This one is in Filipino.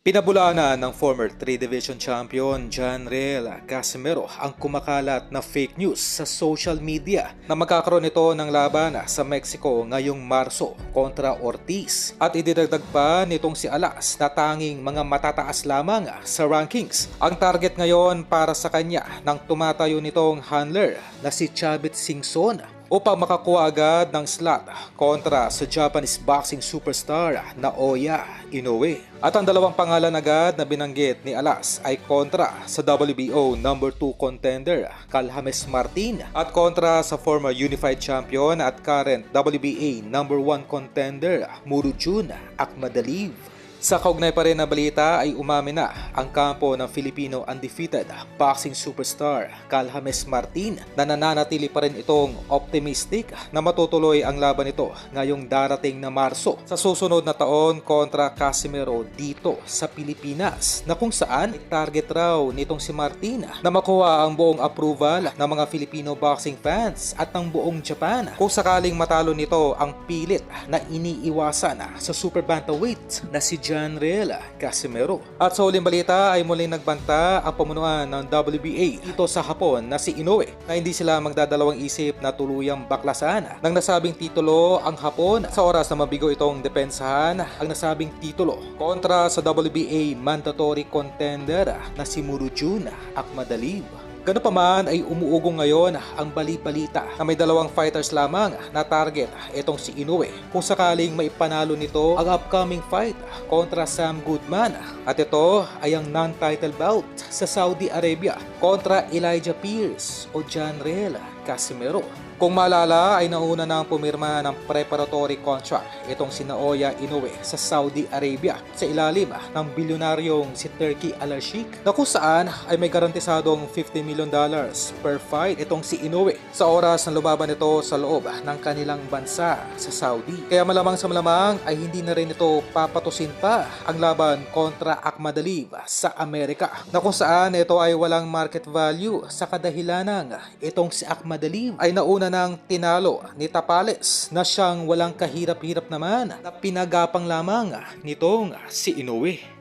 Pinabulaanan ng former 3 Division champion Janriel Casimero ang kumakalat na fake news sa social media na magkakaroon ito ng laban sa Mexico ngayong Marso kontra Ortiz. At ididagdag pa nitong si Alas na tanging mga matataas lamang sa rankings ang target ngayon para sa kanya nang tumatayo nitong handler na si Chavit Singson upang makakuha agad ng slot kontra sa Japanese boxing superstar na Naoya Inoue. At ang dalawang pangalan agad na binanggit ni Alas ay kontra sa WBO No. 2 contender Calhames Martin at kontra sa former Unified Champion at current WBA No. 1 contender Muruchun Akhmadaliev. Sa kaugnay pa rin na balita ay umamin na ang kampo ng Filipino undefeated boxing superstar Calhames Martin na nananatili pa rin itong optimistic na matutuloy ang laban nito ngayong darating na Marso sa susunod na taon kontra Casimero dito sa Pilipinas, na kung saan target raw nitong si Martin na makuha ang buong approval ng mga Filipino boxing fans at ng buong Japan kung sakaling matalo nito ang pilit na iniiwasan sa super bantamweight na si Janriel Casimero. At sa huling balita ay muling nagbanta ang pamunuan ng WBA dito sa Hapon na si Inoue na hindi sila magdadalawang isip na tuluyang baklasan ng nasabing titulo ang Hapon sa oras na mabigo itong depensahan ang nasabing titulo kontra sa WBA mandatory contender na si Muruchun Akhmadaliev. Ganun pa man ay umuugong ngayon ang bali-balita na may dalawang fighters lamang na target itong si Inoue kung sakaling maipanalo nito ang upcoming fight kontra Sam Goodman, at ito ay ang non-title bout sa Saudi Arabia kontra Elijah Pierce o Janriel Casimero. Kung maalala ay nauna nang pumirma ng preparatory contract itong si Naoya Inoue sa Saudi Arabia sa ilalim ng bilyonaryong si Turki Al-Sheikh na kung saan ay may garantisadong $50 million per fight itong si Inoue sa oras ng lumaban nito sa loob ng kanilang bansa sa Saudi. Kaya malamang sa malamang ay hindi na rin ito papatusin pa ang laban kontra Akhmadaliev sa Amerika, na kung saan ito ay walang market value sa kadahilanang itong si Akhmadaliev ay nauna nang tinalo ni Tapales na siyang walang kahirap-hirap naman na pinagapang lamang nitong si Inoue.